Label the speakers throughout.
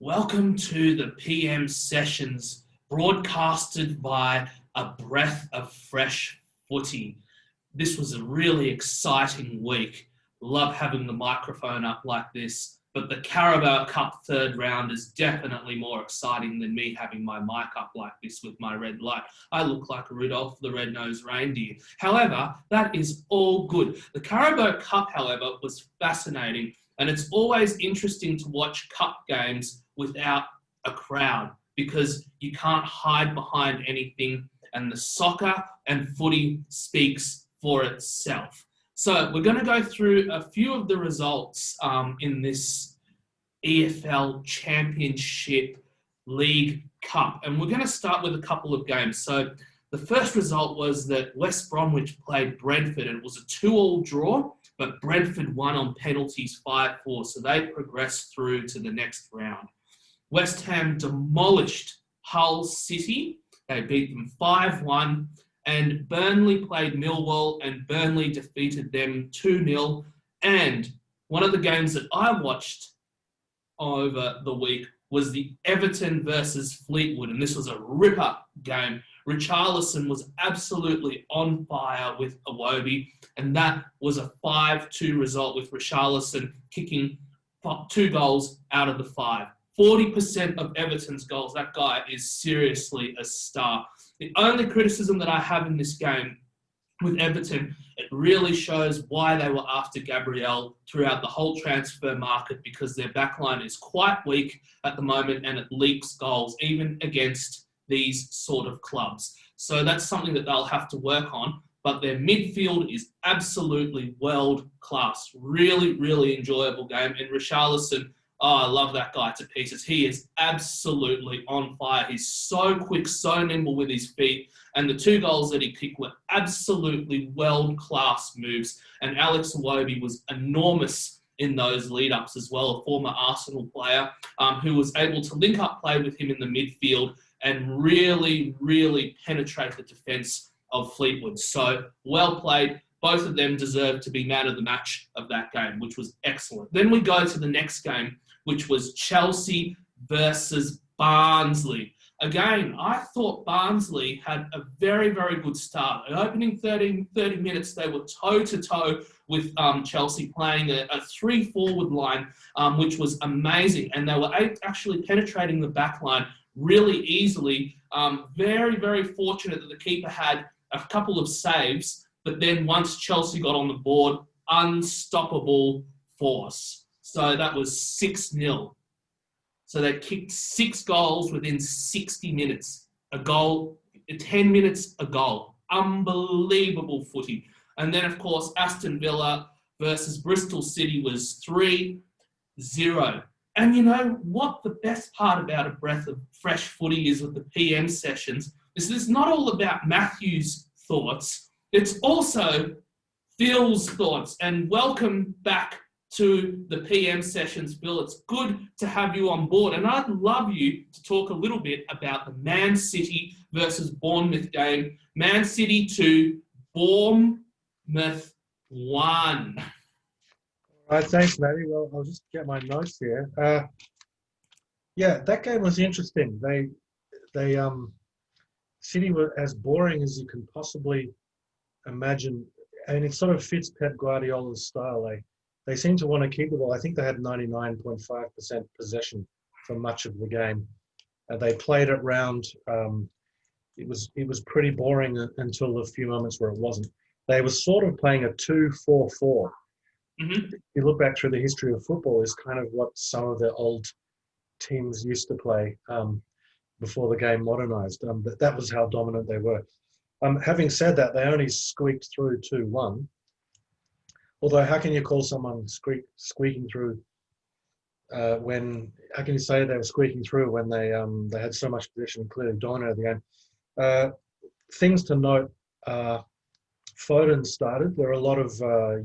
Speaker 1: Welcome to the PM sessions broadcasted by a breath of fresh footy. This was a really exciting week. Love having the microphone up like this, but the Carabao Cup third round is definitely more exciting than me having my mic up like this with my red light. I look like Rudolph the Red-Nosed Reindeer. However, that is all good. The Carabao Cup, however, was fascinating, and it's always interesting to watch cup games without a crowd because you can't hide behind anything, and the soccer and footy speaks for itself. So we're going to go through a few of the results in this EFL Championship League Cup, and we're going to start with a couple of games. So the first result was that West Bromwich played Brentford, and it was a 2-2 draw, but Brentford won on penalties 5-4, so they progressed through to the next round. West Ham demolished Hull City. They beat them 5-1. And Burnley played Milwall, and Burnley defeated them 2-0. And one of the games that I watched over the week was the Everton versus Fleetwood, and this was a ripper game. Richarlison was absolutely on fire with Iwobi, and that was a 5-2 result with Richarlison kicking 2 goals out of the 5. 40% of Everton's goals. That guy is seriously a star. The only criticism that I have in this game with Everton, it really shows why they were after Gabriel throughout the whole transfer market, because their backline is quite weak at the moment and it leaks goals, even against these sort of clubs. So that's something that they'll have to work on. But their midfield is absolutely world class. Really, really enjoyable game. And Richarlison, I love that guy to pieces. He is absolutely on fire. He's so quick, so nimble with his feet. And the 2 goals that he kicked were absolutely world-class moves. And Alex Iwobi was enormous in those lead-ups as well, a former Arsenal player who was able to link up play with him in the midfield and really, really penetrate the defence of Fleetwood. So well played. Both of them deserved to be man of the match of that game, which was excellent. Then we go to the next game, which was Chelsea versus Barnsley. Again, I thought Barnsley had a very, very good start. In opening 30 minutes, they were toe-to-toe with Chelsea, playing a 3-forward line, which was amazing. And they were actually penetrating the back line really easily. Very, very fortunate that the keeper had a couple of saves. But then once Chelsea got on the board, unstoppable force. So that was 6-0. So they kicked 6 goals within 60 minutes. A goal, 10 minutes, a goal. Unbelievable footy. And then, of course, Aston Villa versus Bristol City was 3-0. And you know what the best part about a breath of fresh footy is with the PM sessions is it's not all about Matthew's thoughts. It's also Phil's thoughts, and welcome back to the PM sessions, Phil. It's good to have you on board, and I'd love you to talk a little bit about the Man City versus Bournemouth game. Man City 2, Bournemouth 1.
Speaker 2: All right, thanks, Matty. Well, I'll just get my notes here. Yeah, that game was interesting. City were as boring as you can possibly imagine, and it sort of fits Pep Guardiola's style. They seem to want to keep the ball. I think they had 99.5% possession for much of the game. They played it round. It was pretty boring until the few moments where it wasn't. They were sort of playing a 2-4-4. Mm-hmm. If you look back through the history of football, is kind of what some of the old teams used to play before the game modernised. But that was how dominant they were. Having said that, they only squeaked through 2-1. Although, how can you call someone squeaking through when? How can you say they were squeaking through when they had so much possession and clearly dominated the game? Things to note: Foden started. There are a lot of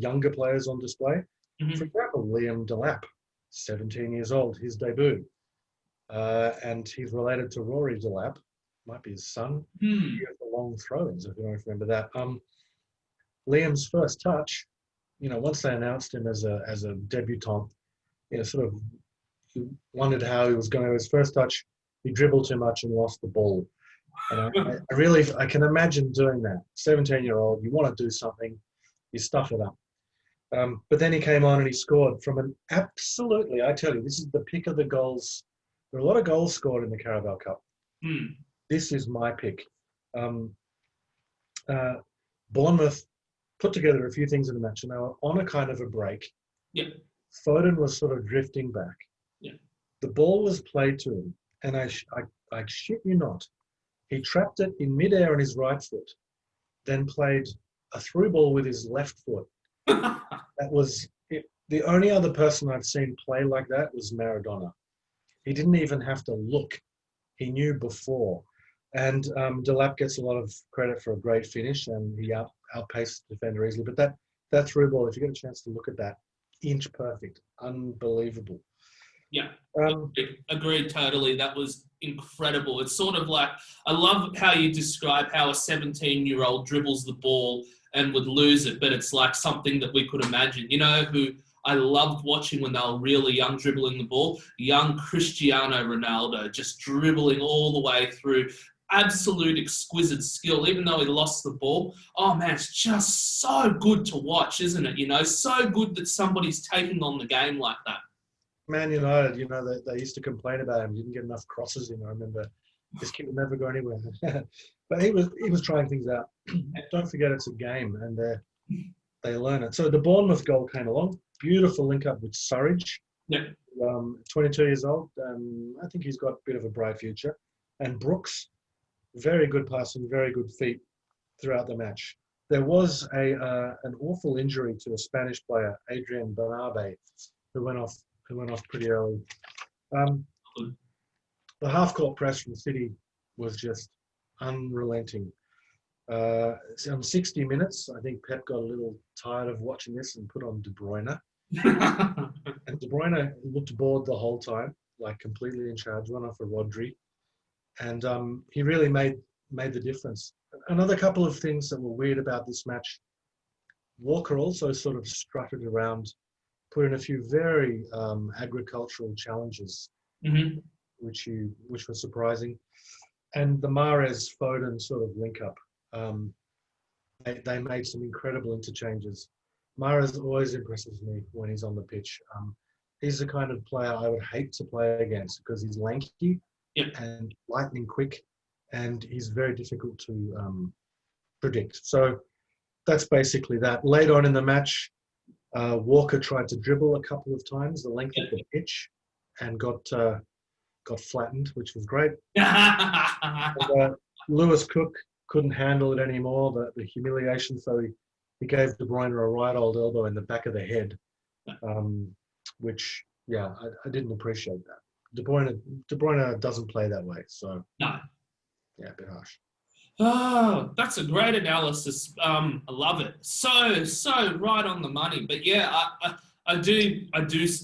Speaker 2: younger players on display. Mm-hmm. For example, Liam Delap, 17 years old, his debut, and he's related to Rory Delap. Might be his son. He has the long throw-ins, if you don't remember that. Liam's first touch, once they announced him as a debutant, sort of he wondered how he was going to. His first touch, he dribbled too much and lost the ball. And I can imagine doing that. 17-year-old, you want to do something, you stuff it up. But then he came on and he scored from an absolutely, I tell you, this is the pick of the goals. There are a lot of goals scored in the Carabao Cup. This is my pick. Bournemouth put together a few things in the match, and they were on a kind of a break.
Speaker 1: Yeah.
Speaker 2: Foden was sort of drifting back.
Speaker 1: Yeah.
Speaker 2: The ball was played to him, and I shit you not, he trapped it in midair on his right foot, then played a through ball with his left foot. That was it. The only other person I've seen play like that was Maradona. He didn't even have to look. He knew before. And Delap gets a lot of credit for a great finish, and he outpaced the defender easily. But that through ball, if you get a chance to look at that, inch perfect, unbelievable.
Speaker 1: Yeah, agreed totally. That was incredible. It's sort of like, I love how you describe how a 17-year-old dribbles the ball and would lose it, but it's like something that we could imagine. You know who I loved watching when they were really young dribbling the ball? Young Cristiano Ronaldo, just dribbling all the way through. Absolute exquisite skill, even though he lost the ball. Oh man, it's just so good to watch, isn't it? You know, so good that somebody's taking on the game like that. Man
Speaker 2: United, you know, they used to complain about him. He didn't get enough crosses in. I remember this kid would never go anywhere. But he was trying things out. Don't forget it's a game, and they learn it. So the Bournemouth goal came along. Beautiful link up with Surridge.
Speaker 1: Yeah.
Speaker 2: 22 years old. I think he's got a bit of a bright future. And Brooks, very good passing, very good feet throughout the match. There was an awful injury to a Spanish player, Adrian Bernabe, who went off pretty early. The half-court press from City was just unrelenting. On 60 minutes, I think Pep got a little tired of watching this and put on De Bruyne. And De Bruyne looked bored the whole time, like completely in charge, went off for Rodri. And he really made the difference. Another couple of things that were weird about this match, Walker also sort of strutted around, put in a few very agricultural challenges, which was surprising. And the Mahrez-Foden sort of link-up, they made some incredible interchanges. Mahrez always impresses me when he's on the pitch. He's the kind of player I would hate to play against because he's lanky, and lightning quick, and he's very difficult to predict. So that's basically that. Late on in the match, Walker tried to dribble a couple of times the length of the pitch and got flattened, which was great. And, Lewis Cook couldn't handle it anymore, the humiliation, so he gave De Bruyne a right old elbow in the back of the head, which, I didn't appreciate that. De Bruyne doesn't play that way, so
Speaker 1: no,
Speaker 2: a bit harsh.
Speaker 1: Oh, that's a great analysis. I love it. So right on the money. But I do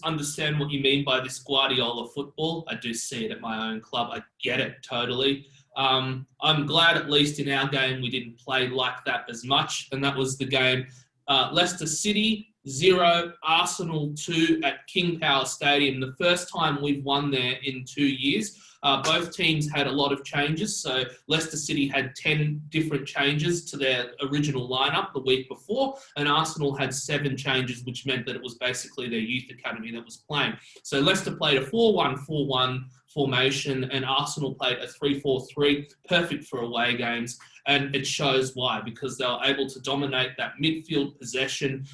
Speaker 1: understand what you mean by this Guardiola football. I do see it at my own club. I get it totally. I'm glad at least in our game we didn't play like that as much, and that was the game Leicester City 0, Arsenal 2 at King Power Stadium. The first time we've won there in 2 years. Both teams had a lot of changes. So Leicester City had 10 different changes to their original lineup the week before, and Arsenal had 7 changes, which meant that it was basically their youth academy that was playing. So Leicester played a 4-1-4-1 formation, and Arsenal played a 3-4-3, perfect for away games. And it shows why, because they were able to dominate that midfield possession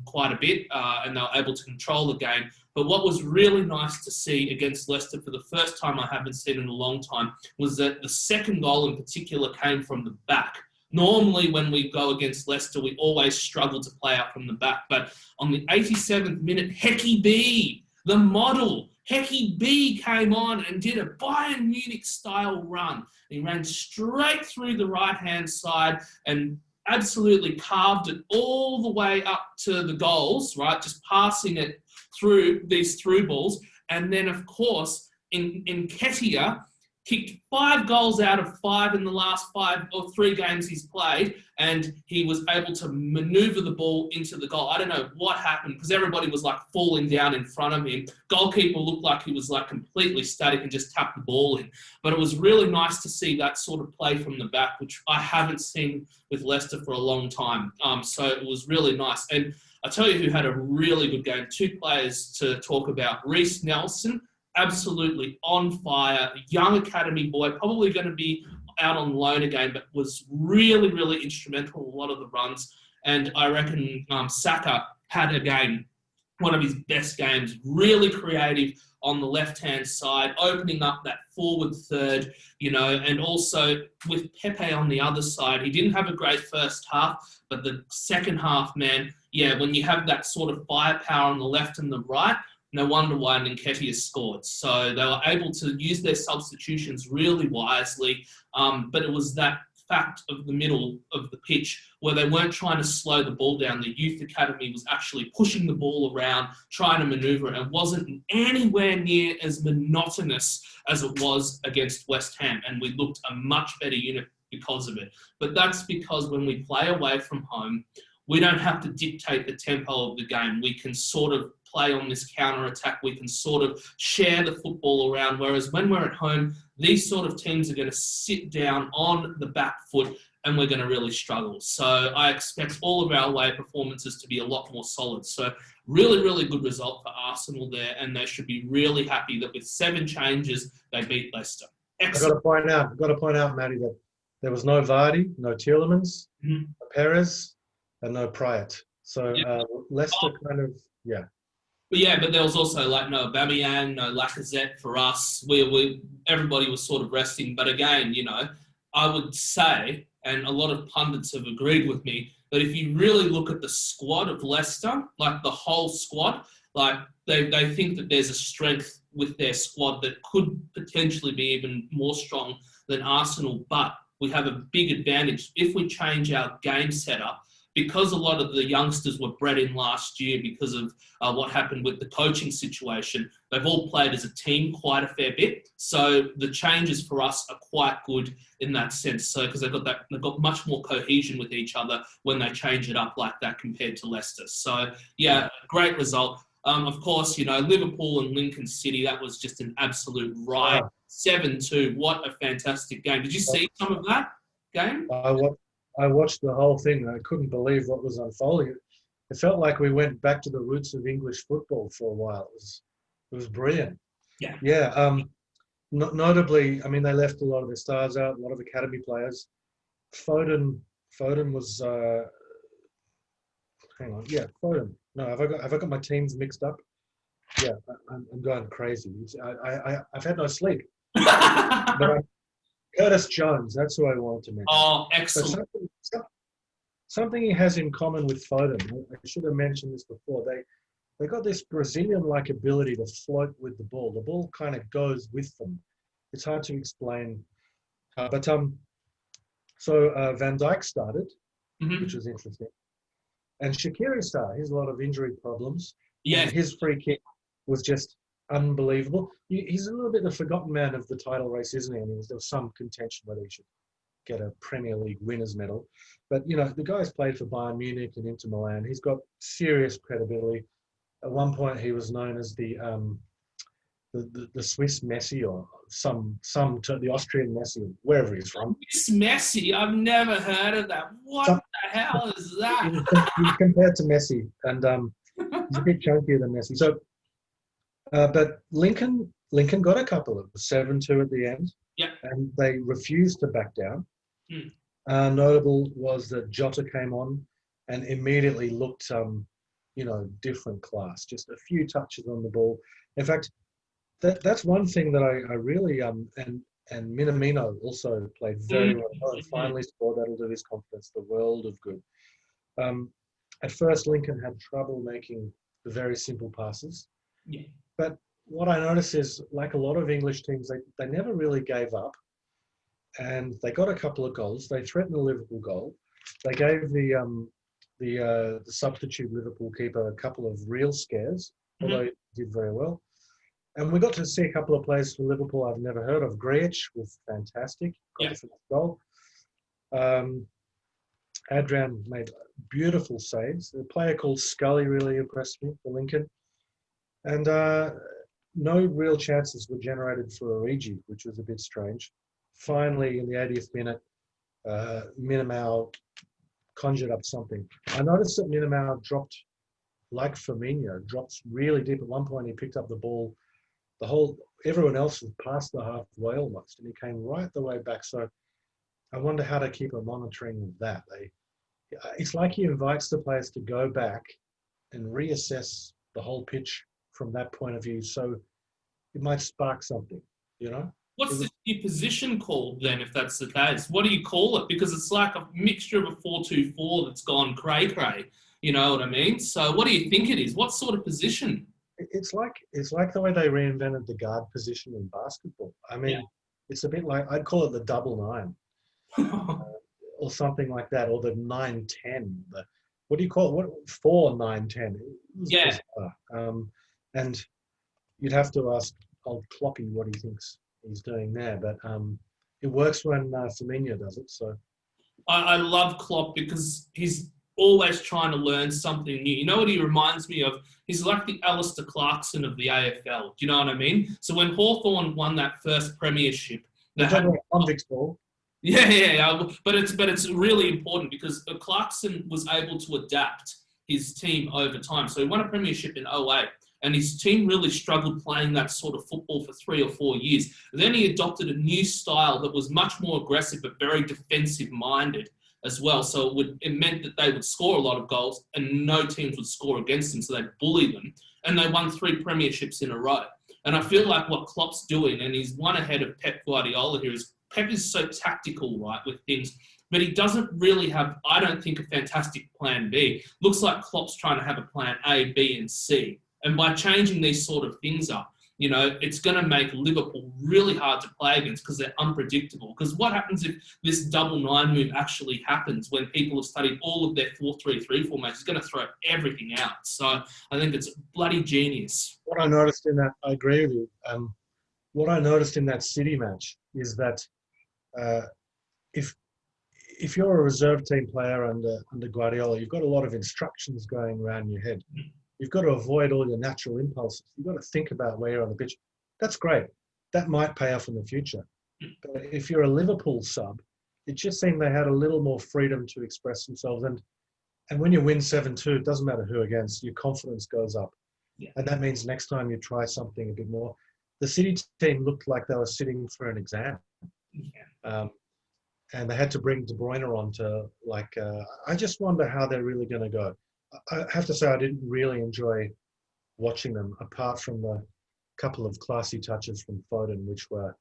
Speaker 1: quite a bit, and they were able to control the game. But what was really nice to see against Leicester for the first time I haven't seen in a long time was that the second goal in particular came from the back. Normally when we go against Leicester, we always struggle to play out from the back. But on the 87th minute, Hecky B, the model, Hecky B came on and did a Bayern Munich-style run. He ran straight through the right-hand side and absolutely carved it all the way up to the goals, right? Just passing it through these through balls. And then, of course, in Nketiah, kicked 5 goals out of 5 in the last 5 or 3 games he's played, and he was able to manoeuvre the ball into the goal. I don't know what happened because everybody was like falling down in front of him. Goalkeeper looked like he was like completely static and just tapped the ball in. But it was really nice to see that sort of play from the back, which I haven't seen with Leicester for a long time. So it was really nice. And I tell you who had a really good game. 2 players to talk about. Reece Nelson, absolutely on fire. Young academy boy, probably going to be out on loan again, but was really, really instrumental in a lot of the runs. And I reckon Saka had a game, one of his best games, really creative on the left-hand side, opening up that forward third, and also with Pepe on the other side. He didn't have a great first half, but the second half, man, yeah, when you have that sort of firepower on the left and the right, no wonder why Nketiah scored. So they were able to use their substitutions really wisely, but it was that fact of the middle of the pitch where they weren't trying to slow the ball down. The youth academy was actually pushing the ball around, trying to manoeuvre it, and wasn't anywhere near as monotonous as it was against West Ham. And we looked a much better unit because of it. But that's because when we play away from home, we don't have to dictate the tempo of the game. We can sort of play on this counter-attack. We can sort of share the football around. Whereas when we're at home, these sort of teams are going to sit down on the back foot and we're going to really struggle. So I expect all of our away performances to be a lot more solid. So really, really good result for Arsenal there. And they should be really happy that with 7 changes, they beat Leicester. Excellent.
Speaker 2: I've got to point out, Matty, that there was no Vardy, no Tielemans, no Perez, and no Pryor. So Leicester kind of, yeah.
Speaker 1: But there was also like no Aubameyang, no Lacazette for us. Everybody was sort of resting. But again, I would say, and a lot of pundits have agreed with me, that if you really look at the squad of Leicester, like the whole squad, like they think that there's a strength with their squad that could potentially be even more strong than Arsenal. But we have a big advantage if we change our game setup. Because a lot of the youngsters were bred in last year because of what happened with the coaching situation, they've all played as a team quite a fair bit. So the changes for us are quite good in that sense. So because they've got much more cohesion with each other when they change it up like that compared to Leicester. So yeah, great result. Of course, Liverpool and Lincoln City, that was just an absolute riot. 7-2. What a fantastic game. Did you see some of that game?
Speaker 2: I watched the whole thing. I couldn't believe what was unfolding. It felt like we went back to the roots of English football for a while. It was brilliant.
Speaker 1: Yeah.
Speaker 2: Yeah. Notably, I mean, they left a lot of their stars out, a lot of academy players. Foden was. Hang on. Yeah, Foden. No, have I got my teams mixed up? Yeah, I'm going crazy. I've had no sleep. But Curtis Jones, that's who I wanted to mention.
Speaker 1: Oh, excellent.
Speaker 2: Something he has in common with Foden, I should have mentioned this before, they got this Brazilian-like ability to float with the ball. The ball kind of goes with them. It's hard to explain. So Van Dijk started, which was interesting. And Shaqiri started. He has a lot of injury problems.
Speaker 1: Yeah.
Speaker 2: And his free kick was just unbelievable. He's a little bit the forgotten man of the title race, isn't he? I mean, there was some contention whether he should get a Premier League winners medal. But, the guy's played for Bayern Munich and Inter Milan. He's got serious credibility. At one point, he was known as the Swiss Messi or the Austrian Messi, wherever he's from.
Speaker 1: Swiss Messi? I've never heard of that. What the hell is that?
Speaker 2: He's compared to Messi, and he's a bit chunkier than Messi. So, but Lincoln got a couple. It was 7-2 at the end.
Speaker 1: Yeah.
Speaker 2: And they refused to back down. Notable was that Jota came on and immediately looked, different class. Just a few touches on the ball. In fact, that's one thing that I really and Minamino also played very well. And finally scored. That'll do his confidence the world of good. At first, Lincoln had trouble making the very simple passes.
Speaker 1: Yeah.
Speaker 2: But what I noticed is, like a lot of English teams, they never really gave up, and they got a couple of goals. They threatened the Liverpool goal. They gave the substitute Liverpool keeper a couple of real scares, although he did very well. And we got to see a couple of players for Liverpool I've never heard of. Grealish was fantastic. Got the first goal. Adrian made beautiful saves. A player called Scully really impressed me for Lincoln. And no real chances were generated for Origi, which was a bit strange. Finally, in the 80th minute, Minamao conjured up something. I noticed that Minamao dropped, like Firmino, dropped really deep. At one point, he picked up the ball. Everyone else was past the halfway almost, and he came right the way back. So I wonder how to keep a monitoring of that. It's like he invites the players to go back and reassess the whole pitch from that point of view. So it might spark something, you know?
Speaker 1: What's the new position called then, if that's the case? What do you call it? Because it's like a mixture of a 4-2-4 that's gone cray-cray. You know what I mean? So what do you think it is? What sort of position?
Speaker 2: It's like the way they reinvented the guard position in basketball. I mean, It's a bit like, I'd call it the double nine or something like that, or the 9-10. What do you call it? 4-9-10.
Speaker 1: Yeah.
Speaker 2: And you'd have to ask old Kloppy what he thinks he's doing there. But it works when Firmino does it. So
Speaker 1: I love Klopp because he's always trying to learn something new. You know what he reminds me of? He's like the Alistair Clarkson of the AFL. Do you know what I mean? So when Hawthorn won that first premiership, they had
Speaker 2: convicts ball.
Speaker 1: Yeah. But it's really important because Clarkson was able to adapt his team over time. So he won a premiership in 2008. And his team really struggled playing that sort of football for 3 or 4 years. Then he adopted a new style that was much more aggressive but very defensive-minded as well. So it meant that they would score a lot of goals and no teams would score against them, so they'd bully them. And they won 3 premierships in a row. And I feel like what Klopp's doing, and he's one ahead of Pep Guardiola here, is Pep is so tactical, right, with things. But he doesn't really have, I don't think, a fantastic plan B. Looks like Klopp's trying to have a plan A, B, and C. And by changing these sort of things up, you know, it's going to make Liverpool really hard to play against because they're unpredictable. Because what happens if this double 9 move actually happens when people have studied all of their 4-3-3 formations? It's going to throw everything out. So I think it's bloody genius.
Speaker 2: What I noticed in that, I agree with you. What I noticed in that City match is that if you're a reserve team player under Guardiola, you've got a lot of instructions going around your head. You've got to avoid all your natural impulses. You've got to think about where you're on the pitch. That's great. That might pay off in the future. But if you're a Liverpool sub, it just seemed they had a little more freedom to express themselves. And when you win 7-2, it doesn't matter who against, your confidence goes up.
Speaker 1: Yeah.
Speaker 2: And that means next time you try something a bit more. The City team looked like they were sitting for an exam.
Speaker 1: Yeah.
Speaker 2: And they had to bring De Bruyne on to, I just wonder how they're really going to go. I have to say I didn't really enjoy watching them, apart from the couple of classy touches from Foden, which were,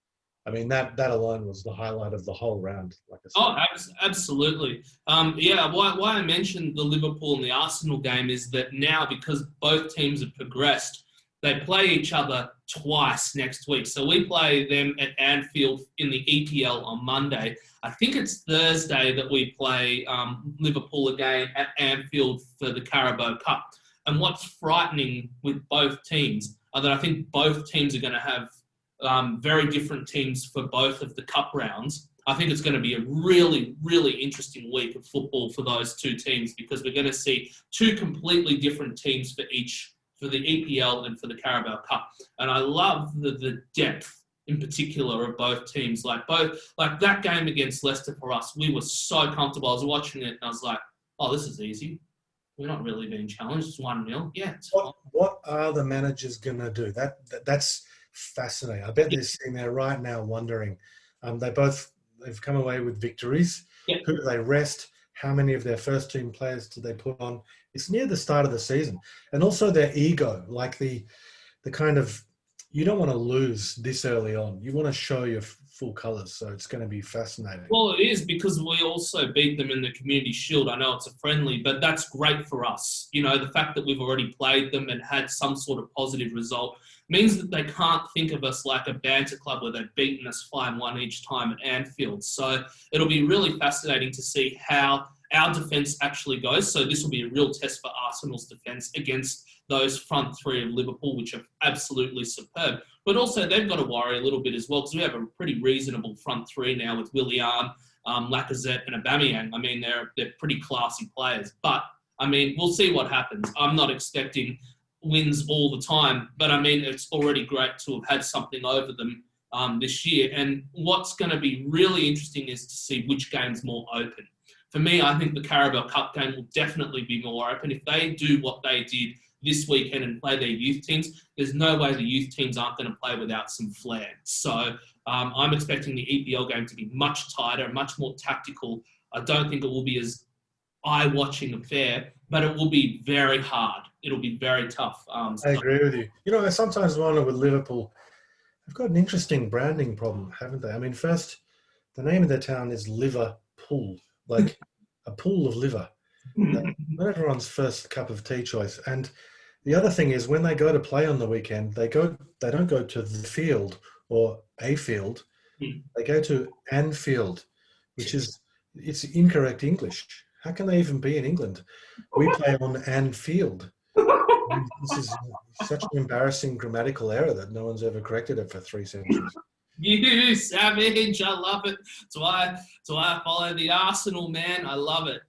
Speaker 2: I mean, that alone was the highlight of the whole round. Like I said.
Speaker 1: Absolutely. Why I mentioned the Liverpool and the Arsenal game is that now, because both teams have progressed, they play each other twice next week. So we play them at Anfield in the EPL on Monday. I think it's Thursday that we play Liverpool again at Anfield for the Carabao Cup. And what's frightening with both teams are that I think both teams are going to have very different teams for both of the cup rounds. I think it's going to be a really, really interesting week of football for those two teams because we're going to see 2 completely different teams for the EPL and for the Carabao Cup. And I love the depth in particular of both teams. Like that game against Leicester for us, we were so comfortable. I was watching it and I was like, oh, this is easy. We're not really being challenged. It's 1-0. Yeah.
Speaker 2: What are the managers going to do? That's fascinating. I bet they're sitting there right now wondering. They've come away with victories.
Speaker 1: Yeah.
Speaker 2: Who do they rest? How many of their first team players do they put on? It's near the start of the season. And also their ego, like the kind of, you don't want to lose this early on. You want to show your full colours. So it's going to be fascinating.
Speaker 1: Well, it is because we also beat them in the Community Shield. I know it's a friendly, but that's great for us. You know, the fact that we've already played them and had some sort of positive result means that they can't think of us like a banter club where they've beaten us 5-1 each time at Anfield. So it'll be really fascinating to see how our defence actually goes. So this will be a real test for Arsenal's defence against those front three of Liverpool, which are absolutely superb. But also they've got to worry a little bit as well because we have a pretty reasonable front three now with Willian, Lacazette and Aubameyang. I mean, they're pretty classy players. But, I mean, we'll see what happens. I'm not expecting wins all the time, but, I mean, it's already great to have had something over them this year. And what's going to be really interesting is to see which game's more open. For me, I think the Carabao Cup game will definitely be more open. If they do what they did this weekend and play their youth teams, there's no way the youth teams aren't going to play without some flair. So I'm expecting the EPL game to be much tighter, much more tactical. I don't think it will be as eye-watching affair, but it will be very hard. It'll be very tough.
Speaker 2: I agree with you. You know, I sometimes wonder with Liverpool, they've got an interesting branding problem, haven't they? I mean, first, the name of their town is Liverpool, like a pool of liver. Not everyone's first cup of tea choice. And the other thing is when they go to play on the weekend, they don't go to the field or a field. They go to Anfield, which is, it's incorrect English. How can they even be in England? We play on Anfield. This is such an embarrassing grammatical error that no one's ever corrected it for 3 centuries.
Speaker 1: You savage! I love it. That's why I follow the Arsenal, man. I love it.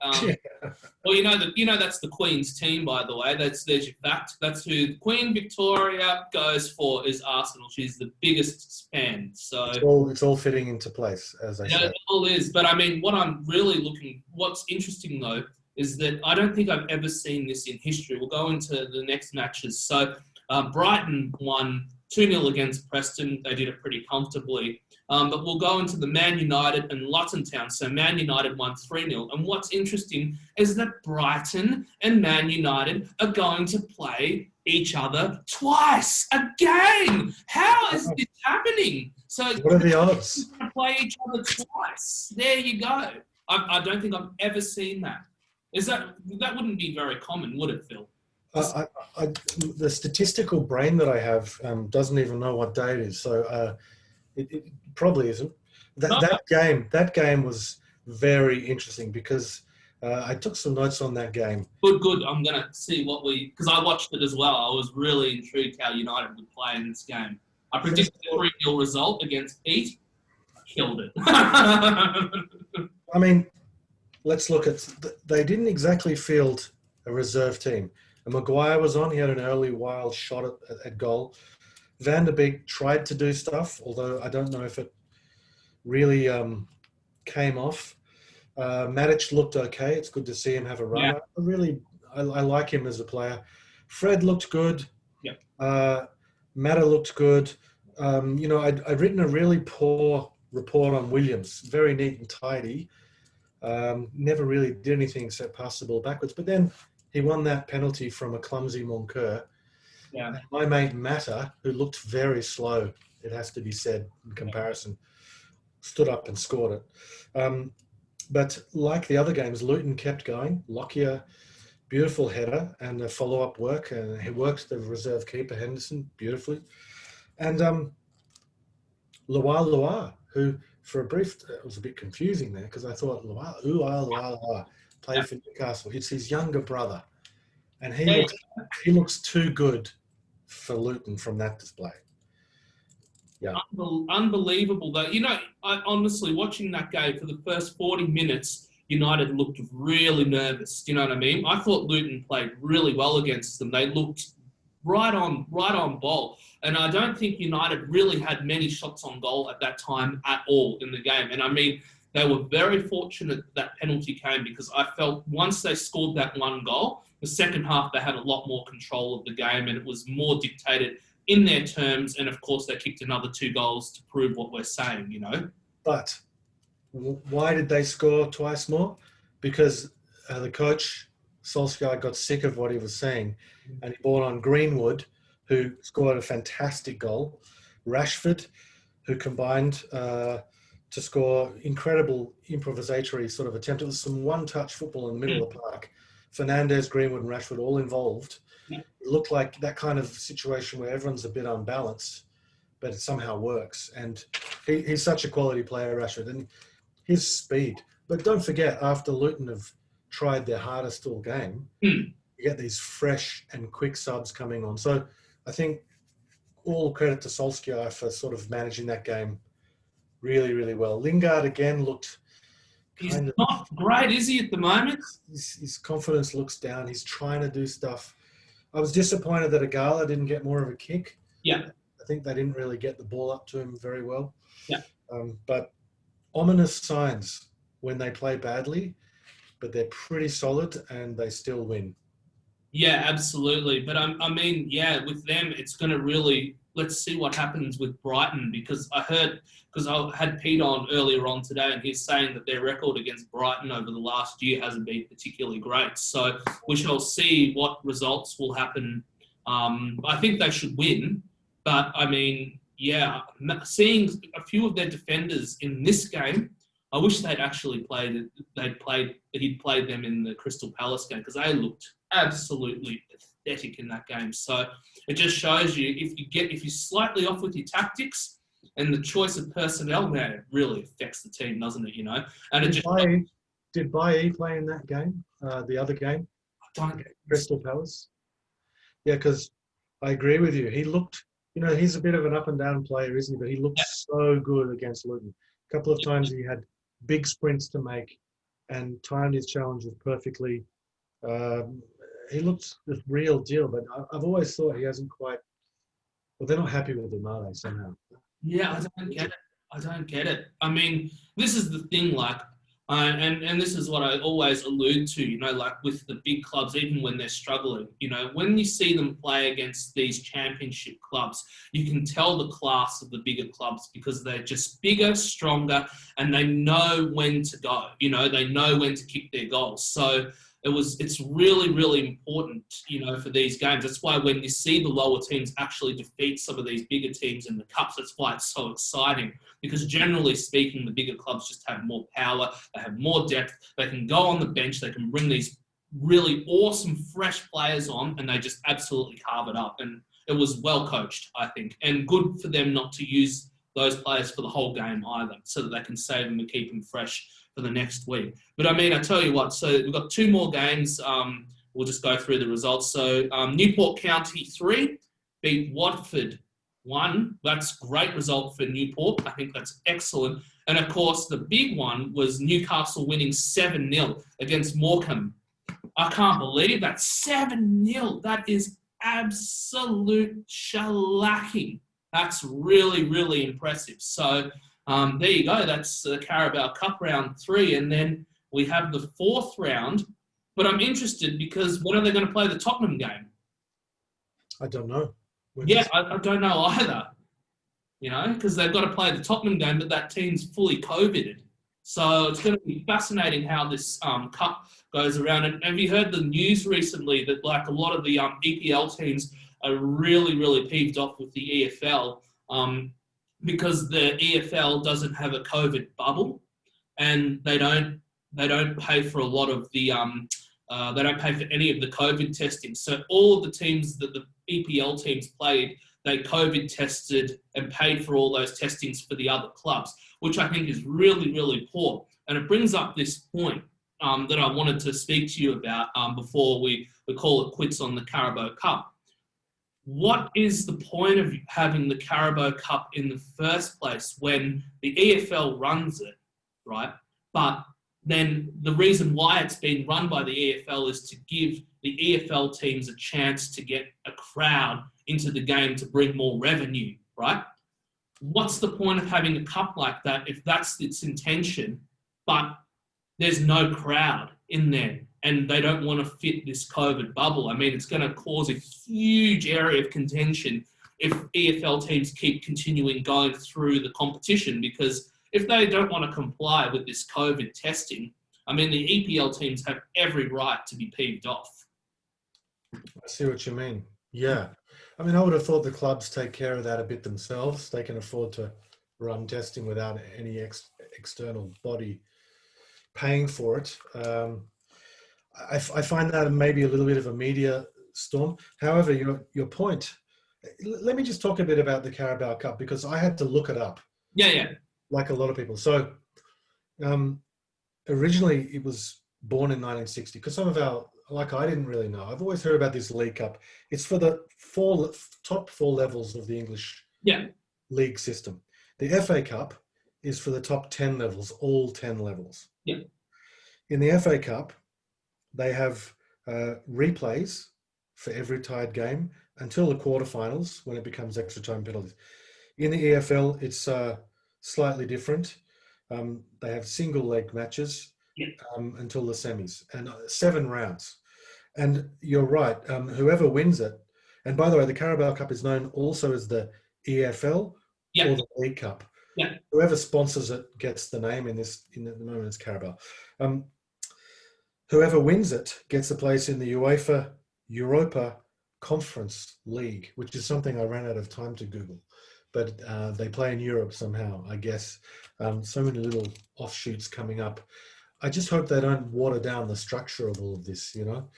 Speaker 1: Well, you know that's the Queen's team, by the way. There's your fact. That's who Queen Victoria goes for is Arsenal. She's the biggest fan. So
Speaker 2: it's all fitting into place, as I say.
Speaker 1: It all is. But I mean, what's interesting though, is that I don't think I've ever seen this in history. We'll go into the next matches. So Brighton won 2-0 against Preston. They did it pretty comfortably. But we'll go into the Man Utd and Luton Town. So Man Utd won 3-0. And what's interesting is that Brighton and Man Utd are going to play each other twice again. How is this happening? So
Speaker 2: what are the odds?
Speaker 1: They're going to play each other twice. There you go. I don't think I've ever seen that. That wouldn't be very common, would it, Phil?
Speaker 2: The statistical brain that I have doesn't even know what day it is, so it probably isn't. That game was very interesting because I took some notes on that game.
Speaker 1: Good. I'm gonna see because I watched it as well. I was really intrigued how United would play in this game. I predicted a 3-0 result against Pete. Killed it.
Speaker 2: I mean, let's look at. They didn't exactly field a reserve team. And Maguire was on. He had an early wild shot at goal. Van der Beek tried to do stuff, although I don't know if it really came off. Matic looked okay. It's good to see him have a run. Yeah. I like him as a player. Fred looked good.
Speaker 1: Yeah.
Speaker 2: Mata looked good. I'd written a really poor report on Williams. Very neat and tidy. Never really did anything except pass the ball backwards. But then he won that penalty from a clumsy Moncur.
Speaker 1: Yeah.
Speaker 2: And my mate Mata, who looked very slow, it has to be said in comparison, stood up and scored it. But like the other games, Luton kept going. Lockyer, beautiful header and a follow-up work. And he worked the reserve keeper, Henderson, beautifully. And Loire, who for a brief, it was a bit confusing there because I thought Loire played for Newcastle. It's his younger brother. And he looks too good for Luton from that display. Yeah.
Speaker 1: Unbelievable, though. I honestly, watching that game for the first 40 minutes, United looked really nervous. Do you know what I mean? I thought Luton played really well against them. They looked right on ball. And I don't think United really had many shots on goal at that time at all in the game. And I mean, they were very fortunate that penalty came because I felt once they scored that one goal, the second half they had a lot more control of the game and it was more dictated in their terms. And of course, they kicked another 2 goals to prove what we're saying,
Speaker 2: But why did they score twice more? Because the coach, Solskjaer, got sick of what he was saying and he brought on Greenwood, who scored a fantastic goal. Rashford, who combined to score incredible improvisatory sort of attempt. It was some one-touch football in the middle of the park. Fernandes, Greenwood and Rashford all involved. Yeah. It looked like that kind of situation where everyone's a bit unbalanced, but it somehow works. And he's such a quality player, Rashford, and his speed. But don't forget, after Luton have tried their hardest all game.
Speaker 1: Hmm.
Speaker 2: You get these fresh and quick subs coming on. So I think all credit to Solskjaer for sort of managing that game really, really well. Lingard again looked
Speaker 1: He's
Speaker 2: kind of,
Speaker 1: not great, is he, at the moment?
Speaker 2: his confidence looks down. He's trying to do stuff. I was disappointed that Agala didn't get more of a kick.
Speaker 1: Yeah.
Speaker 2: I think they didn't really get the ball up to him very well.
Speaker 1: Yeah.
Speaker 2: But ominous signs when they play badly, but they're pretty solid and they still win.
Speaker 1: Yeah, absolutely. But I mean, yeah, with them, it's going to really, let's see what happens with Brighton, because I had Pete on earlier on today, and he's saying that their record against Brighton over the last year hasn't been particularly great. So we shall see what results will happen. I think they should win, but I mean, yeah, seeing a few of their defenders in this game, I wish they'd actually he'd played them in the Crystal Palace game, because they looked absolutely pathetic in that game. So it just shows you if you're slightly off with your tactics and the choice of personnel, man, it really affects the team, doesn't it? You know, and
Speaker 2: did Bailly play in that game? The other game, Crystal Palace. Yeah, because I agree with you. He looked, he's a bit of an up and down player, isn't he? But he looked so good against Luton. A couple of times he had big sprints to make and timed his challenges perfectly. He looks the real deal, but I've always thought he hasn't quite. Well, they're not happy with him, are they? Somehow.
Speaker 1: Yeah, I don't get it. I mean, this is the thing, like, and this is what I always allude to, like with the big clubs, even when they're struggling, when you see them play against these championship clubs, you can tell the class of the bigger clubs, because they're just bigger, stronger, and they know when to go. They know when to kick their goals. So it's really, really important, for these games. That's why when you see the lower teams actually defeat some of these bigger teams in the cups, that's why it's so exciting. Because generally speaking, the bigger clubs just have more power, they have more depth, they can go on the bench, they can bring these really awesome, fresh players on, and they just absolutely carve it up. And it was well coached, I think, and good for them not to use those players for the whole game either, so that they can save them and keep them fresh for the next week. But I mean, I tell you what, so we've got two more games. We'll just go through the results. So Newport County 3 beat Watford 1. That's a great result for Newport. I think that's excellent. And of course, the big one was Newcastle winning 7-0 against Morecambe. I can't believe that. 7-0. That is absolute shellacking. That's really, really impressive. So there you go. That's the Carabao Cup round 3. And then we have the 4th round. But I'm interested, because when are they going to play the Tottenham game?
Speaker 2: I don't know.
Speaker 1: I don't know either. Because they've got to play the Tottenham game, but that team's fully COVIDed. So it's going to be fascinating how this cup goes around. And have you heard the news recently that like a lot of the EPL teams are really, really peeved off with the EFL because the EFL doesn't have a COVID bubble, and they don't pay for a lot of the they don't pay for any of the COVID testing. So all of the teams that the EPL teams played, they COVID tested and paid for all those testings for the other clubs, which I think is really, really poor. And it brings up this point that I wanted to speak to you about before we call it quits on the Carabao Cup. What is the point of having the Carabao Cup in the first place when the EFL runs it, right? But then the reason why it's been run by the EFL is to give the EFL teams a chance to get a crowd into the game to bring more revenue, right? What's the point of having a cup like that if that's its intention, but there's no crowd in there and they don't want to fit this COVID bubble? I mean, it's going to cause a huge area of contention if EFL teams keep continuing going through the competition, because if they don't want to comply with this COVID testing, I mean, the EPL teams have every right to be peeved off.
Speaker 2: I see what you mean. Yeah. I mean, I would have thought the clubs take care of that a bit themselves. They can afford to run testing without any external body paying for it. I find that maybe a little bit of a media storm. However, your point, let me just talk a bit about the Carabao Cup, because I had to look it up.
Speaker 1: Yeah.
Speaker 2: Like a lot of people. So originally it was born in 1960, because some of our, like I didn't really know. I've always heard about this League Cup. It's for the top four levels of the English league system. The FA Cup is for the top 10 levels, all 10 levels.
Speaker 1: Yeah.
Speaker 2: In the FA Cup, they have replays for every tied game until the quarterfinals, when it becomes extra time penalties. In the EFL, it's slightly different. They have single leg matches until the semis, and 7 rounds. And you're right, whoever wins it, and by the way, the Carabao Cup is known also as the EFL or the League Cup.
Speaker 1: Yeah.
Speaker 2: Whoever sponsors it gets the name in the moment it's Carabao. Whoever wins it gets a place in the UEFA Europa Conference League, which is something I ran out of time to Google. But they play in Europe somehow, I guess. So many little offshoots coming up. I just hope they don't water down the structure of all of this, you know.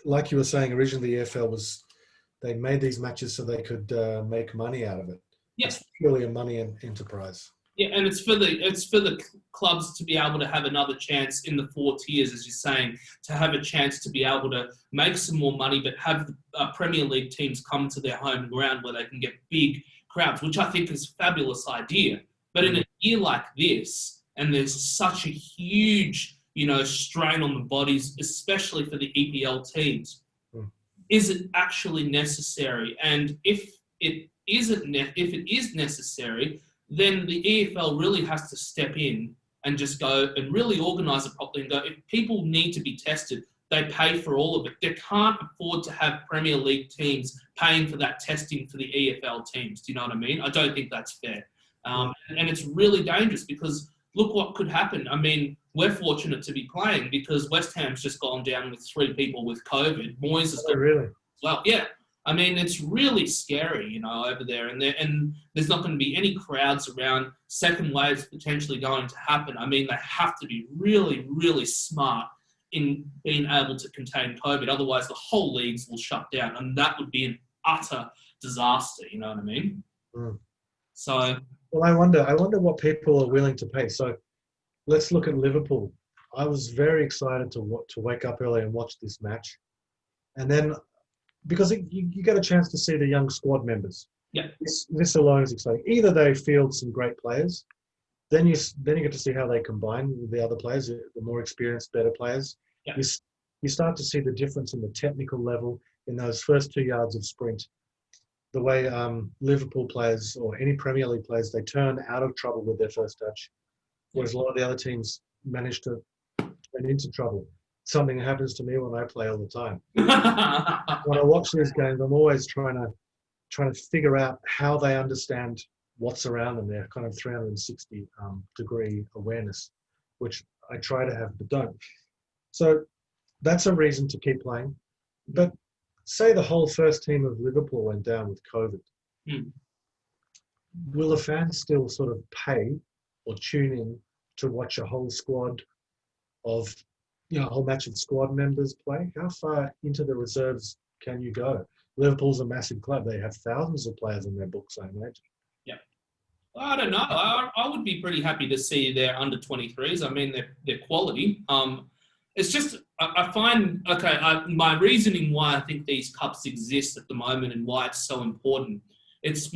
Speaker 2: Like you were saying, originally the EFL they made these matches so they could make money out of it. It's purely a money enterprise.
Speaker 1: Yeah, and it's for the clubs to be able to have another chance in the 4 tiers, as you're saying, to have a chance to be able to make some more money, but have the Premier League teams come to their home ground where they can get big crowds, which I think is a fabulous idea. But in a year like this, and there's such a huge, strain on the bodies, especially for the EPL teams, is it actually necessary? And if it is necessary, then the EFL really has to step in and just go and really organise it properly and go, if people need to be tested, they pay for all of it. They can't afford to have Premier League teams paying for that testing for the EFL teams. Do you know what I mean? I don't think that's fair. And it's really dangerous because look what could happen. I mean, we're fortunate to be playing because West Ham's just gone down with 3 people with COVID. Moyes has
Speaker 2: really?
Speaker 1: Well, yeah. I mean, it's really scary, over there. And there's not going to be any crowds around. Second wave's potentially going to happen. I mean, they have to be really, really smart in being able to contain COVID. Otherwise, the whole leagues will shut down. And that would be an utter disaster, you know what I mean? So...
Speaker 2: Well, I wonder what people are willing to pay. So let's look at Liverpool. I was very excited to wake up early and watch this match. And then... because you get a chance to see the young squad members.
Speaker 1: Yeah.
Speaker 2: This alone is exciting. Either they field some great players, then you get to see how they combine with the other players, the more experienced, better players.
Speaker 1: Yeah.
Speaker 2: You start to see the difference in the technical level in those first 2 yards of sprint. The way Liverpool players or any Premier League players, they turn out of trouble with their first touch, whereas a lot of the other teams manage to turn into trouble. Something that happens to me when I play all the time. When I watch these games, I'm always trying to figure out how they understand what's around them. They're kind of 360 degree awareness, which I try to have but don't. So that's a reason to keep playing. But say the whole first team of Liverpool went down with COVID. Will the fans still sort of pay or tune in to watch a whole squad of a whole match of squad members play? How far into the reserves can you go? Liverpool's a massive club. They have thousands of players in their books, I imagine.
Speaker 1: Yeah. I don't know. I would be pretty happy to see their under 23s. I mean, they're quality. It's just, I find, my reasoning why I think these cups exist at the moment and why it's so important. It's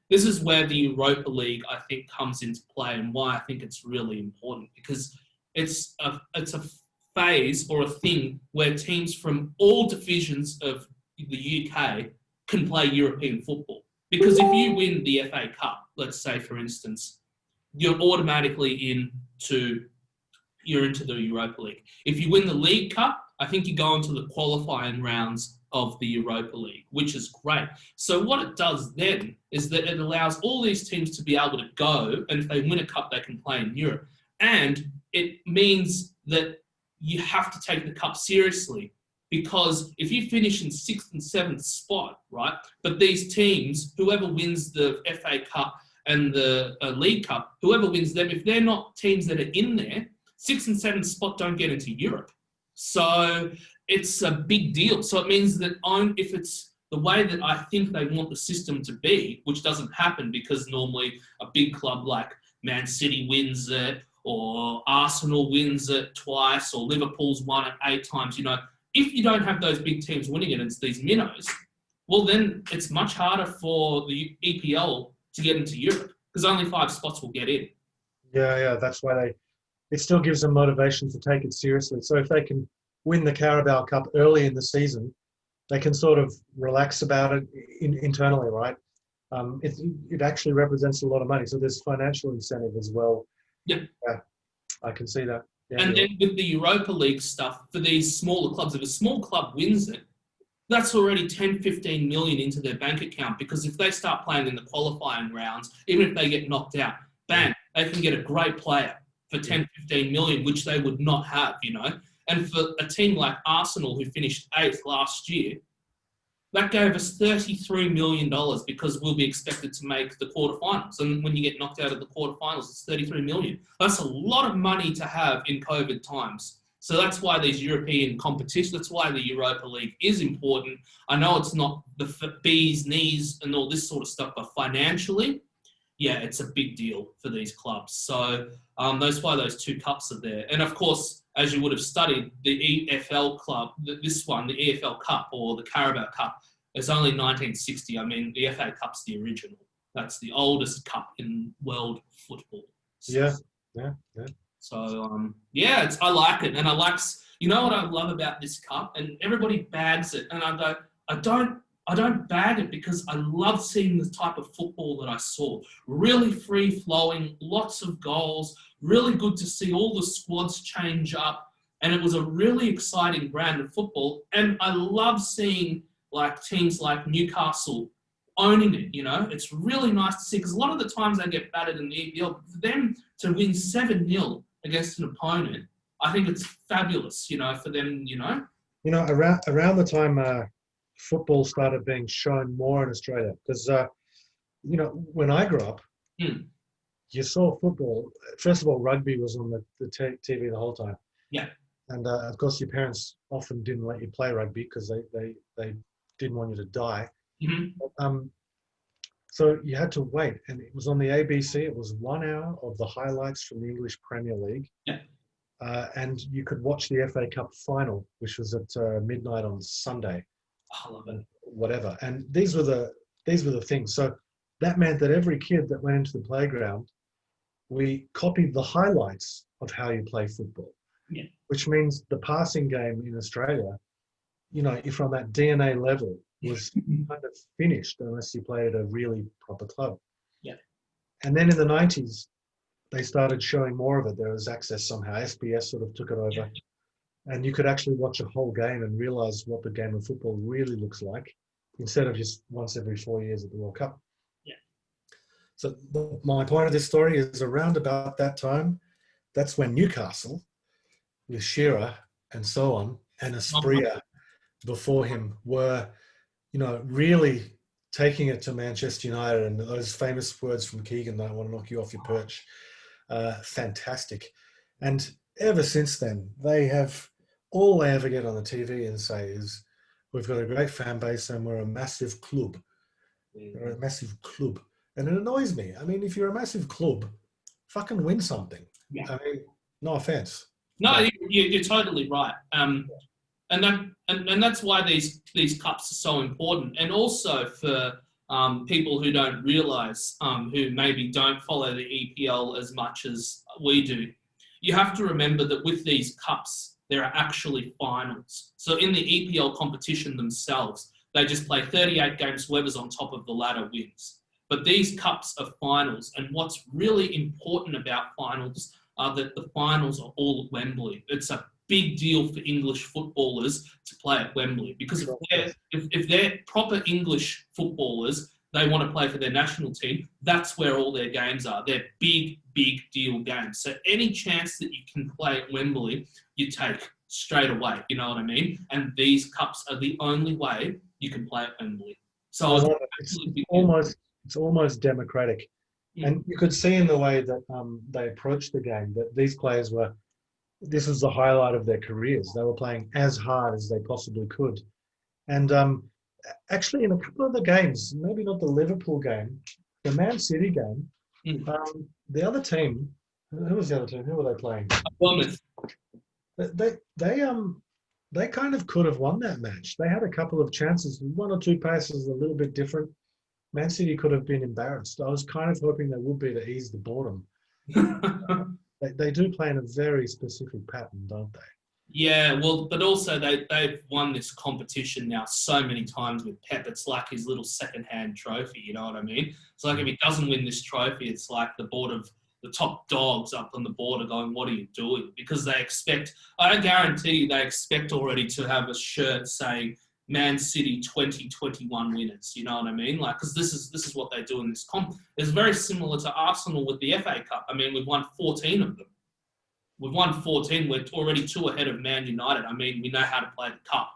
Speaker 1: this is where the Europa League, I think, comes into play and why I think it's really important because it's a phase or a thing where teams from all divisions of the UK can play European football. Because if you win the FA Cup, let's say, for instance, you're automatically into the Europa League. If you win the League Cup, I think you go into the qualifying rounds of the Europa League, which is great. So what it does then is that it allows all these teams to be able to go, and if they win a cup, they can play in Europe. And it means that you have to take the cup seriously because if you finish in 6th and 7th spot, right, but these teams, whoever wins the FA Cup and the League Cup, whoever wins them, if they're not teams that are in there, 6th and 7th spot don't get into Europe. So it's a big deal. So it means that if it's the way that I think they want the system to be, which doesn't happen because normally a big club like Man City wins it, or Arsenal wins it twice, or Liverpool's won it 8 times. If you don't have those big teams winning it, it's these minnows. Well, then it's much harder for the EPL to get into Europe because only 5 spots will get in.
Speaker 2: Yeah, that's why it still gives them motivation to take it seriously. So if they can win the Carabao Cup early in the season, they can sort of relax about it internally, right? It actually represents a lot of money. So there's financial incentive as well.
Speaker 1: Yeah.
Speaker 2: I can see that. Yeah,
Speaker 1: and then with the Europa League stuff, for these smaller clubs, if a small club wins it, that's already 10, 15 million into their bank account, because if they start playing in the qualifying rounds, even if they get knocked out, bang, they can get a great player for 10, 15 million, which they would not have, And for a team like Arsenal, who finished 8th last year, that gave us $33 million because we'll be expected to make the quarterfinals. And when you get knocked out of the quarterfinals, it's $33 million. That's a lot of money to have in COVID times. So that's why these European competitions, that's why the Europa League is important. I know it's not the bees, knees, and all this sort of stuff, but financially, yeah, it's a big deal for these clubs. So that's why those 2 cups are there. And of course, as you would have studied, the EFL club, this one, the EFL Cup or the Carabao Cup, is only 1960. I mean, the FA Cup's the original. That's the oldest cup in world football. So,
Speaker 2: yeah.
Speaker 1: So, I like it. And I like, what I love about this cup, and everybody bags it. And I don't bag it because I love seeing the type of football that I saw. Really free-flowing, lots of goals, really good to see all the squads change up. And it was a really exciting brand of football. And I love seeing teams like Newcastle owning it, It's really nice to see, because a lot of the times they get battered in the EPL. For them to win 7-0 against an opponent, I think it's fabulous, for them,
Speaker 2: Around the time football started being shown more in Australia, because, when I grew up, you saw football. First of all, rugby was on the TV the whole time.
Speaker 1: Yeah.
Speaker 2: And, of course, your parents often didn't let you play rugby because they didn't want you to die.
Speaker 1: Mm-hmm.
Speaker 2: So you had to wait, and it was on the ABC. It was 1 hour of the highlights from the English Premier League.
Speaker 1: Yeah.
Speaker 2: And you could watch the FA Cup final, which was at midnight on Sunday.
Speaker 1: I love it.
Speaker 2: Whatever. And these were the things. So that meant that every kid that went into the playground, we copied the highlights of how you play football.
Speaker 1: Yeah.
Speaker 2: Which means the passing game in Australia, if on that DNA level, was kind of finished unless you played at a really proper club.
Speaker 1: Yeah.
Speaker 2: And then in the 90s, they started showing more of it. There was access somehow. SBS sort of took it over. Yeah. And you could actually watch a whole game and realize what the game of football really looks like, instead of just once every 4 years at the World Cup.
Speaker 1: Yeah.
Speaker 2: So my point of this story is, around about that time, that's when Newcastle, with Shearer and so on, and Asprilla before him, were, really taking it to Manchester United. And those famous words from Keegan, that I want to knock you off your perch, fantastic. And ever since then, all they ever get on the TV and say is, we've got a great fan base and we're a massive club. We're a massive club. And it annoys me. I mean, if you're a massive club, fucking win something.
Speaker 1: Yeah.
Speaker 2: I mean, no offense.
Speaker 1: No, you're totally right. And that's why these cups are so important. And also for people who don't realise, who maybe don't follow the EPL as much as we do, you have to remember that with these cups, there are actually finals. So in the EPL competition themselves, they just play 38 games, whoever's on top of the ladder wins. But these cups are finals. And what's really important about finals are that the finals are all at Wembley. It's a big deal for English footballers to play at Wembley, because if they're proper English footballers, they want to play for their national team, that's where all their games are. They're big, big deal games. So any chance that you can play at Wembley, you take straight away. You know what I mean? And these cups are the only way you can play at Wembley. So
Speaker 2: it's almost democratic. Yeah. And you could see in the way that they approached the game that these players this was the highlight of their careers. They were playing as hard as they possibly could. And actually, in a couple of the games, maybe not the Liverpool game, the Man City game, the other team Who was the other team? Who were they playing?
Speaker 1: Bournemouth.
Speaker 2: They they um they kind of could have won that match. They had a couple of chances, one or two passes a little bit different. Man City could have been embarrassed. I was kind of hoping they would be to ease the boredom. They do play in a very specific pattern, don't they?
Speaker 1: Yeah, well, but also they've won this competition now so many times with Pep. It's like his little second-hand trophy. You know what I mean? It's like if he doesn't win this trophy, it's like the board of the top dogs up on the board are going, "What are you doing?" Because they expect. I guarantee you, they expect already to have a shirt saying "Man City 2021 winners." You know what I mean? Like, because this is what they do in this comp. It's very similar to Arsenal with the FA Cup. I mean, we've won 14 of them. We've won 14. We're already 2 ahead of Man United. I mean, we know how to play the cup.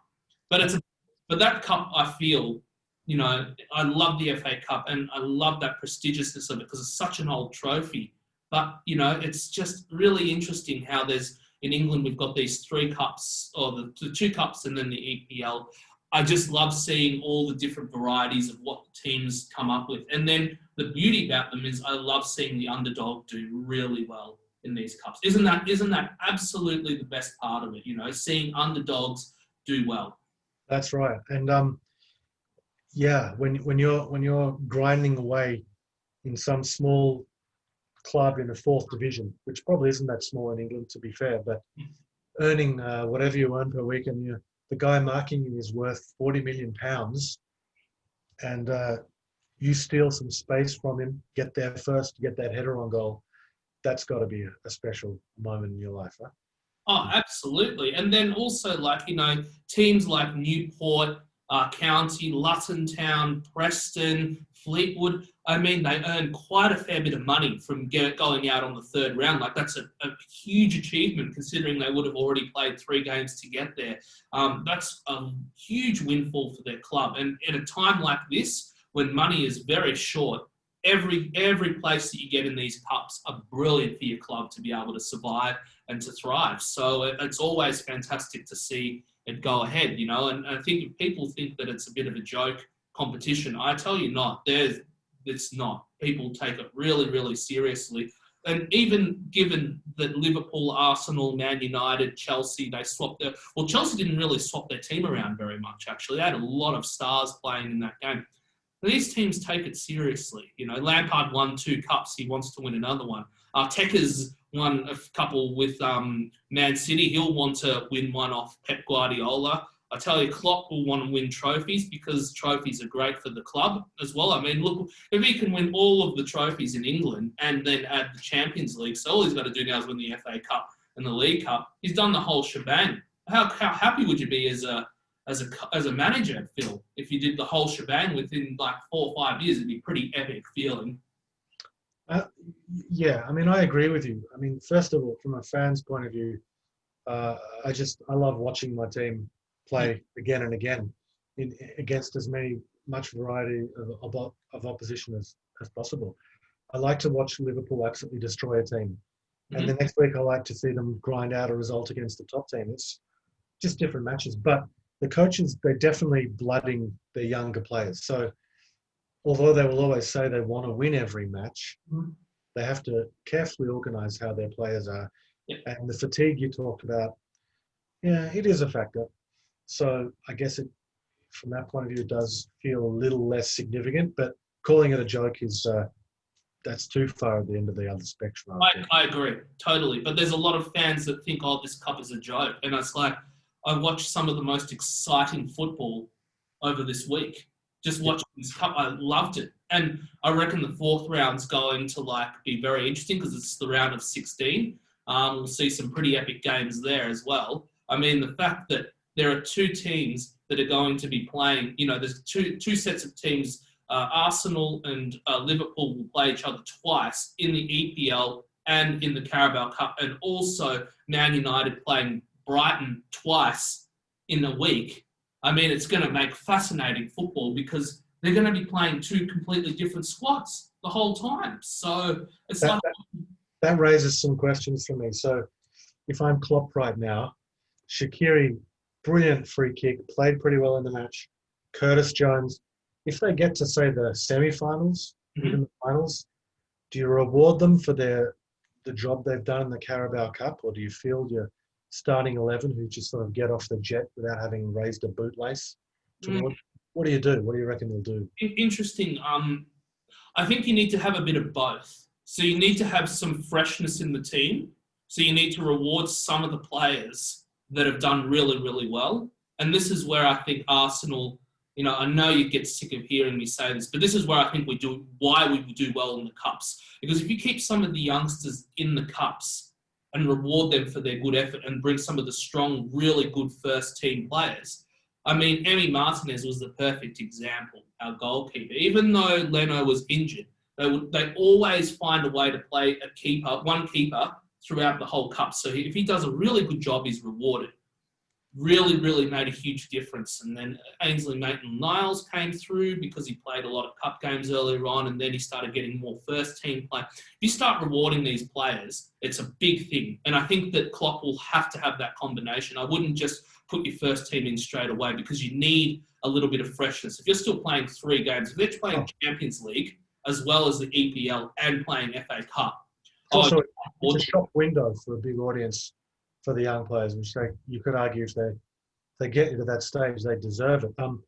Speaker 1: But that cup, I feel, I love the FA Cup and I love that prestigiousness of it because it's such an old trophy. But, it's just really interesting how in England, we've got these 3 cups, or the 2 cups and then the EPL. I just love seeing all the different varieties of what the teams come up with. And then the beauty about them is I love seeing the underdog do really well in these cups. Isn't that absolutely the best part of it? Seeing underdogs do well.
Speaker 2: That's right. And when you're grinding away in some small club in the 4th division, which probably isn't that small in England, to be fair, but earning whatever you earn per week, and the guy marking you is worth £40 million, and you steal some space from him, get there first, get that header on goal. That's got to be a special moment in your life, huh?
Speaker 1: Oh, absolutely. And then also, teams like Newport County, Luton Town, Preston, Fleetwood, I mean, they earn quite a fair bit of money from going out on the 3rd round. Like, that's a huge achievement considering they would have already played 3 games to get there. That's a huge windfall for their club. And at a time like this, when money is very short, every place that you get in these cups are brilliant for your club to be able to survive and to thrive. So it's always fantastic to see it go ahead, and I think if people think that it's a bit of a joke competition, I tell you not. It's not. People take it really, really seriously. And even given that Liverpool, Arsenal, Man United, Chelsea, Chelsea didn't really swap their team around very much, actually. They had a lot of stars playing in that game. These teams take it seriously. Lampard won 2 cups. He wants to win another one. Arteta's won a couple with Man City. He'll want to win one off Pep Guardiola. I tell you, Klopp will want to win trophies because trophies are great for the club as well. I mean, look, if he can win all of the trophies in England and then add the Champions League, so all he's got to do now is win the FA Cup and the League Cup. He's done the whole shebang. How happy would you be as a manager, Phil, if you did the whole shebang within like 4 or 5 years? It'd be pretty epic feeling.
Speaker 2: Yeah, I mean, I agree with you. I mean, first of all, from a fan's point of view, I love watching my team play again and again against as much variety of opposition as possible. I like to watch Liverpool absolutely destroy a team. Mm-hmm. And the next week I like to see them grind out a result against the top team. It's just different matches. But the coaches, they're definitely blooding their younger players. So although they will always say they want to win every match, they have to carefully organise how their players are. Yep. And the fatigue you talked about, yeah, it is a factor. So I guess from that point of view, it does feel a little less significant, but calling it a joke is that's too far at the end of the other spectrum.
Speaker 1: I agree, totally. But there's a lot of fans that think, oh, this cup is a joke. And it's like, I watched some of the most exciting football over this week. Just watching this cup, I loved it. And I reckon the 4th round's going to be very interesting because it's the round of 16. We'll see some pretty epic games there as well. I mean, the fact that there are 2 teams that are going to be playing, there's two sets of teams. Arsenal and Liverpool will play each other twice in the EPL and in the Carabao Cup, and also Man United playing Brighton twice in a week. I mean, it's going to make fascinating football because they're going to be playing 2 completely different squads the whole time. So it's
Speaker 2: that raises some questions for me. So if I'm Klopp right now, Shaqiri, brilliant free kick, played pretty well in the match. Curtis Jones, if they get to, say, the semi-finals, even the finals, do you reward them for their the job they've done in the Carabao Cup, or do you feel your starting 11 who just sort of get off the jet without having raised a bootlace toward? What do you do? What do you reckon they'll do?
Speaker 1: Interesting. I think you need to have a bit of both. So you need to have some freshness in the team. So you need to reward some of the players that have done really, really well. And this is where I think Arsenal, I know you get sick of hearing me say this, but this is where I think why we do well in the Cups. Because if you keep some of the youngsters in the Cups and reward them for their good effort and bring some of the strong, really good first team players. I mean, Emi Martinez was the perfect example, our goalkeeper. Even though Leno was injured, they always find a way to play one keeper throughout the whole Cup. So if he does a really good job, he's rewarded. Really, really made a huge difference. And then Ainsley Maitland-Niles came through because he played a lot of cup games earlier on, and then he started getting more first-team play. If you start rewarding these players, it's a big thing. And I think that Klopp will have to have that combination. I wouldn't just put your first team in straight away because you need a little bit of freshness. If you're still playing 3 games, if they're playing Champions League as well as the EPL and playing FA Cup.
Speaker 2: It's a shop window for a big audience for the young players, which you could argue if they get into that stage, they deserve it. Come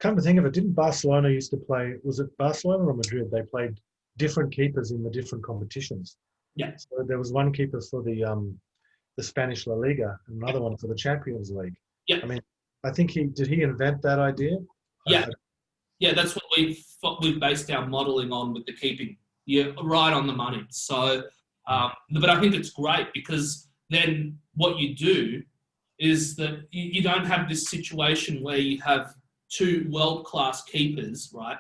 Speaker 2: to think of it, didn't Barcelona used to play, was it Barcelona or Madrid? They played different keepers in the different competitions.
Speaker 1: Yeah.
Speaker 2: So there was one keeper for the Spanish La Liga and another one for the Champions League.
Speaker 1: Yeah.
Speaker 2: I mean, I think did he invent that idea?
Speaker 1: Yeah. Yeah, that's what we've based our modelling on with the keeping. You're right on the money. So, but I think it's great because then what you do is that you don't have this situation where you have 2 world-class keepers, right?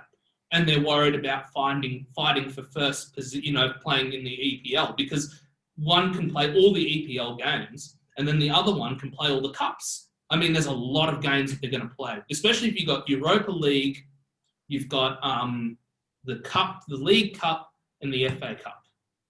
Speaker 1: And they're worried about fighting for first position, playing in the EPL, because one can play all the EPL games and then the other one can play all the cups. I mean, there's a lot of games that they're going to play, especially if you've got Europa League, you've got the Cup, the League Cup, and the FA Cup.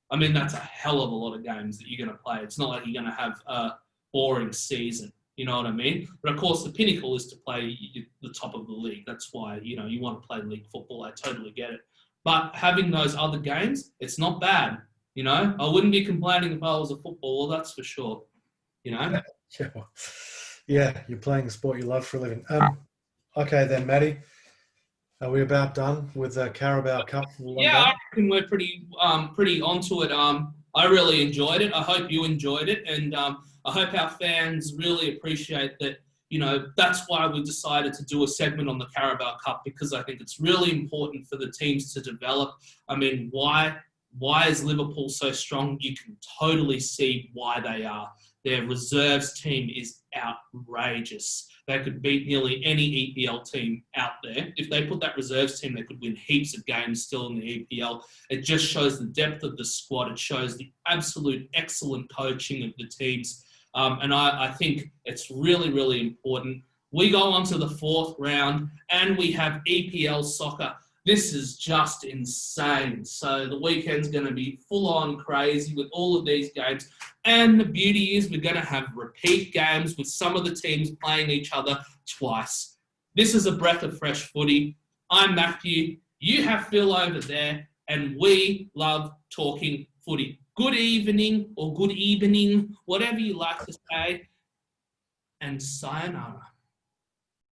Speaker 1: I mean, that's a hell of a lot of games that you're going to play. It's not like you're going to have a boring season. You know what I mean? But of course, the pinnacle is to play the top of the league. That's why, you want to play league football. I totally get it. But having those other games, it's not bad. I wouldn't be complaining if I was a footballer, that's for sure.
Speaker 2: Yeah, you're playing the sport you love for a living. Okay then, Matty. Are we about done with the Carabao Cup?
Speaker 1: Yeah, I reckon we're pretty onto it. I really enjoyed it. I hope you enjoyed it. And I hope our fans really appreciate that, that's why we decided to do a segment on the Carabao Cup, because I think it's really important for the teams to develop. I mean, why is Liverpool so strong? You can totally see why they are. Their reserves team is outrageous. They could beat nearly any EPL team out there. If they put that reserves team, they could win heaps of games still in the EPL. It just shows the depth of the squad. It shows the absolute excellent coaching of the teams. And I think it's really, really important. We go on to the 4th round and we have EPL soccer. This is just insane. So the weekend's going to be full on crazy with all of these games. And the beauty is we're going to have repeat games with some of the teams playing each other twice. This is a breath of fresh footy. I'm Matthew. You have Phil over there. And we love talking footy. Good evening or good evening, whatever you like to say. And sayonara.